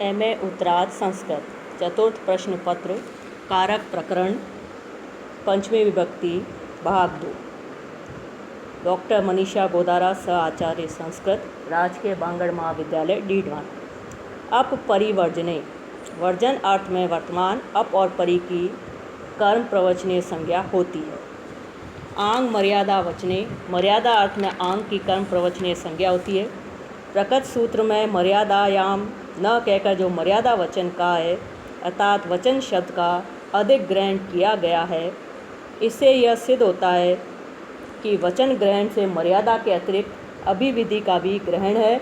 MA उत्तरार्ध संस्कृत चतुर्थ प्रश्न पत्र कारक प्रकरण पंचमी विभक्ति भाग 2। डॉक्टर मनीषा गोदारा सह आचार्य संस्कृत राजकीय बांगड़ महाविद्यालय डीडवाना। अप परिवर्जने वर्जन अर्थ में वर्तमान अप और परि की कर्म प्रवचनीय संज्ञा होती है। आंग मर्यादा वचने मर्यादा अर्थ में आंग की कर्म प्रवचनीय संज्ञा होती है। प्रकृत सूत्र में मर्यादायाम न कहकर जो मर्यादा वचन का है अर्थात वचन शब्द का अधिक ग्रहण किया गया है, इससे यह सिद्ध होता है कि वचन ग्रहण से मर्यादा के अतिरिक्त अभिविधि का भी ग्रहण है,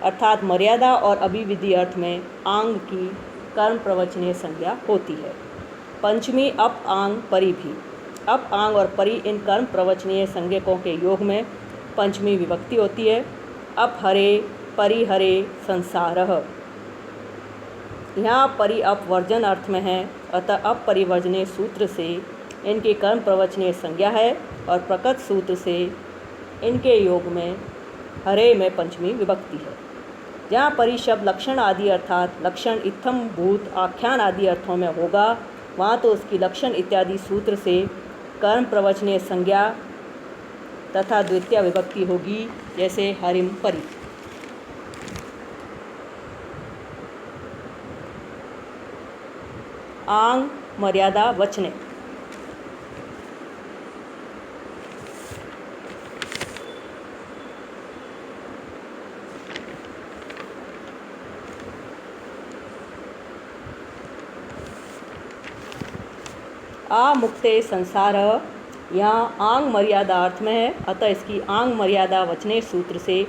अर्थात मर्यादा और अभिविधि अर्थ में आंग की कर्म प्रवचनीय संज्ञा होती है। पंचमी अप आंग परि भी। अप आंग और परि इन कर्म प्रवचनीय संज्ञकों के योग में पंचमी विभक्ति होती है। अप हरे परि हरे संसारः। यहाँ परि अप वर्जन अर्थ में है, अतः अप परिवर्जनीय सूत्र से इनकी कर्म प्रवचनीय संज्ञा है और प्रकृत सूत्र से इनके योग में हरे में पंचमी विभक्ति है। जहाँ परि शब्द लक्षण आदि अर्थात लक्षण इत्थम भूत आख्यान आदि अर्थों में होगा, वहाँ तो उसकी लक्षण इत्यादि सूत्र से कर्म प्रवचनीय संज्ञा तथा द्वितीय विभक्ति होगी, जैसे हरिम परि। आंग मर्यादा वचने आ मुक्ते संसार। यहाँ आंग मर्यादा अर्थ में है, अतः इसकी आंग मर्यादा वचने सूत्र से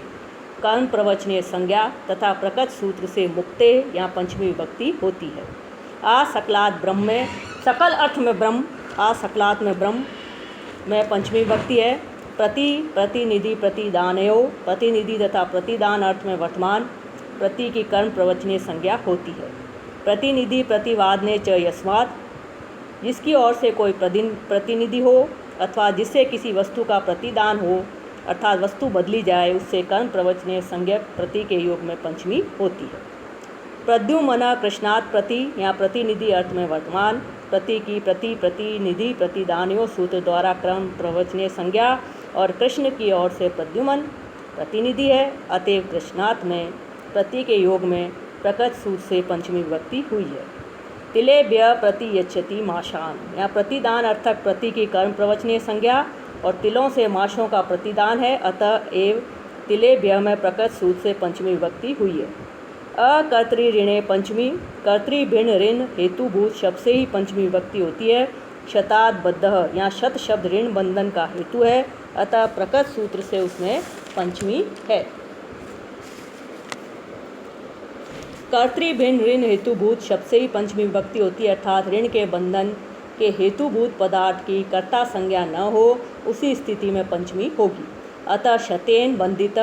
कर्म प्रवचनीय संज्ञा तथा प्रकृत सूत्र से मुक्ते यहाँ पंचमी विभक्ति होती है। आ सकलात ब्रह्म में सकल अर्थ में ब्रह्म, आ सकलात में ब्रह्म में पंचमी विभक्ति है। प्रति प्रतिनिधि प्रतिदानयो प्रतिनिधि तथा प्रतिदान अर्थ में वर्तमान प्रति की कर्म प्रवचनीय संज्ञा होती है। प्रतिनिधि प्रतिवादने च यस्मात्, जिसकी ओर से कोई प्रतिनिधि हो अथवा जिससे किसी वस्तु का प्रतिदान हो अर्थात वस्तु बदली जाए, उससे कर्म प्रवचनीय संज्ञक प्रति के योग में पंचमी होती है। प्रद्युम्न कृष्णात् प्रति, यहाँ प्रतिनिधि अर्थ में वर्तमान प्रति की प्रति प्रतिनिधि प्रतिदानयो सूत्र द्वारा क्रम प्रवचनीय संज्ञा और कृष्ण की ओर से प्रद्युम्न प्रतिनिधि है, अतएव कृष्णात् में प्रति के योग में प्रकृत सूत्र से पंचमी विभक्ति हुई है। तिलेभ्य प्रति यच्छति माशान, यहाँ प्रतिदान अर्थक प्रति की कर्म प्रवचनीय संज्ञा और तिलों से माशों का प्रतिदान है, अतः एव तिलेभ्य में प्रकृत सूत्र से पंचमी विभक्ति हुई है। अकर्तृ ऋणे पंचमी, कर्तृ भिन्न ऋण हेतुभूत शब्द से ही पंचमी विभक्ति होती है। शतात् बद्धः, यहाँ शत शब्द ऋण बंधन का हेतु है, अतः प्रकृत सूत्र से उसमें पंचमी है। कर्तृ भिन्न ऋण हेतुभूत शब्द से ही पंचमी विभक्ति होती है, अर्थात ऋण के बंधन के हेतुभूत पदार्थ की कर्ता संज्ञा न हो, उसी स्थिति में पंचमी होगी। अतः शतेन बंधित,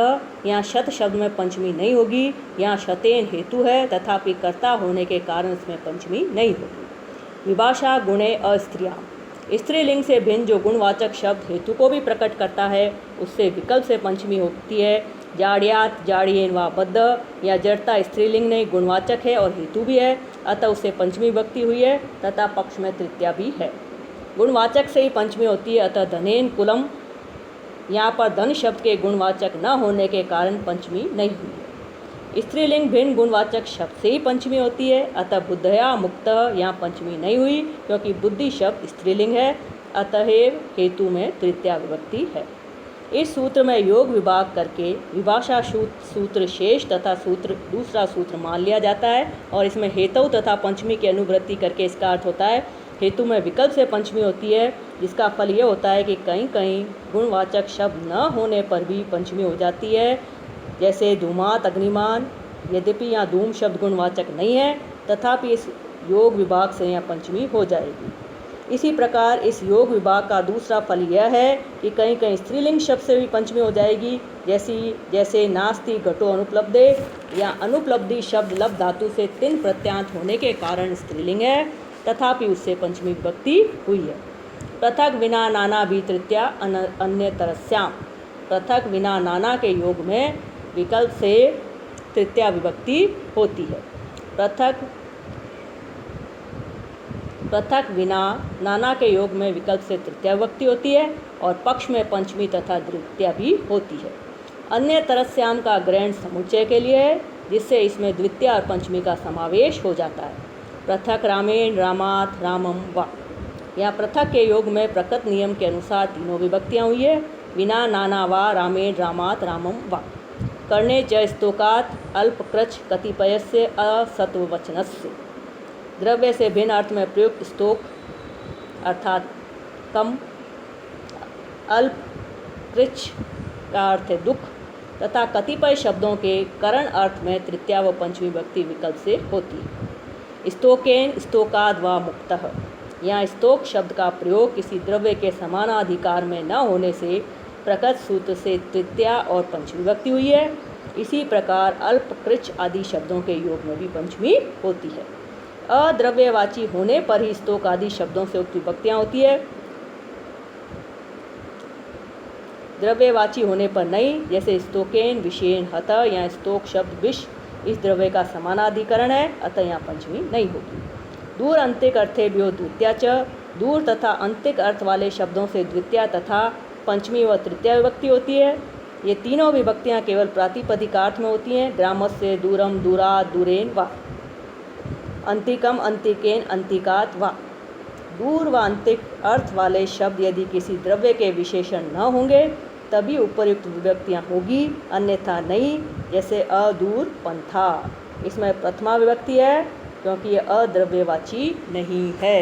यहाँ शत शब्द में पंचमी नहीं होगी, यहाँ शतेन हेतु है तथापि कर्ता होने के कारण इसमें पंचमी नहीं होगी। विभाषा गुणे अस्त्रियाम, स्त्रीलिंग से भिन्न जो गुणवाचक शब्द हेतु को भी प्रकट करता है, उससे विकल्प से पंचमी होती है। जाड़ियात जाड़ियेन व बद्ध, या जड़ता स्त्रीलिंग नहीं गुणवाचक है और हेतु भी है, अतः उससे पंचमी विभक्ति हुई है तथा पक्ष में तृतीया भी है। गुणवाचक से ही पंचमी होती है, अतः धनेन कुलम, यहाँ पर धन शब्द के गुणवाचक न होने के कारण पंचमी नहीं हुई है। स्त्रीलिंग भिन्न गुणवाचक शब्द से ही पंचमी होती है, अतः बुद्धया मुक्त, यहाँ पंचमी नहीं हुई क्योंकि बुद्धि शब्द स्त्रीलिंग है, अतएव हेतु में तृतीया विभक्ति है। इस सूत्र में योग विभाग करके विभाषा सूत्र शेष तथा सूत्र दूसरा सूत्र मान लिया जाता है और इसमें हेतु तथा पंचमी की अनुवृत्ति करके इसका अर्थ होता है हेतु में विकल्प से पंचमी होती है, जिसका फल ये होता है कि कहीं कहीं गुणवाचक शब्द न होने पर भी पंचमी हो जाती है, जैसे धूमात अग्निमान। यद्यपि यहाँ धूम शब्द गुणवाचक नहीं है, तथापि इस योग विभाग से यहाँ पंचमी हो जाएगी। इसी प्रकार इस योग विभाग का दूसरा फल यह है कि कहीं कहीं स्त्रीलिंग शब्द से भी पंचमी हो जाएगी, जैसे नास्ति घटो अनुपलब्धे, या अनुपलब्धि शब्द लब धातु से तिन प्रत्यांत होने के कारण स्त्रीलिंग है, तथापि उससे पंचमी विभक्ति हुई है। पृथक विना नाना भी तृतीया अन्यतरस्याम, पृथक विना नाना के योग में विकल्प से तृतीया विभक्ति होती है। पृथक विना नाना के योग में विकल्प से तृतीया विभक्ति होती है और पक्ष में पंचमी तथा द्वितीया भी होती है। अन्य तरस्याम का ग्रहण समुच्चय के लिए है, जिससे इसमें द्वितीया और पंचमी का समावेश हो जाता है। पृथक रामेण रामात रामम वा। यहाँ पृथक के योग में प्रकृत नियम के अनुसार तीनों विभक्तियाँ हुई है, विना नाना वा रामेण रामात रामम वा। कर्णे च स्तोकात अल्पकृच कतिपयस्य असत्ववचनस्य। द्रव्य से भिन्न अर्थ में प्रयुक्त स्तोक अर्थात कम, अल्प, कृच का अर्थ है दुख तथा कतिपय शब्दों के करण अर्थ में तृतीया व पंचमी विभक्ति विकल्प से होती है। स्तोकेन स्तोकाद व मुक्तः। यहाँ स्तोक शब्द का प्रयोग किसी द्रव्य के समानाधिकार में न होने से प्रकृत सूत्र से तृतीया और पंचमी विभक्ति हुई है। इसी प्रकार अल्प, कृच आदि शब्दों के योग में भी पंचमी होती है। अद्रव्यवाची होने पर ही स्तोक आदि शब्दों से उक्त विभक्तियाँ होती है, द्रव्यवाची होने पर नहीं। जैसे स्तोकेन विषेण हत, यहाँ स्तोक शब्द विष इस द्रव्य का समानाधिकरण है, अतः यहाँ पंचमी नहीं होगी। दूर अंतिक अर्थेभ्यो द्वितीया च। दूर तथा अंतिक अर्थ वाले शब्दों से द्वितीया तथा पंचमी व तृतीया विभक्ति होती है। ये तीनों विभक्तियाँ केवल प्रातिपदिकार्थ में होती हैं। ग्रामस्य दूरम दूरात् दूरेन वा। अंतिकम अंतिकेन अंतिकात वा। दूर व अंतिक अर्थ वाले शब्द यदि किसी द्रव्य के विशेषण न होंगे तभी उपर्युक्त विभक्तियाँ होगी, अन्यथा नहीं। जैसे अदूर पंथा, इसमें प्रथमा विभक्ति है क्योंकि यह अद्रव्यवाची नहीं है।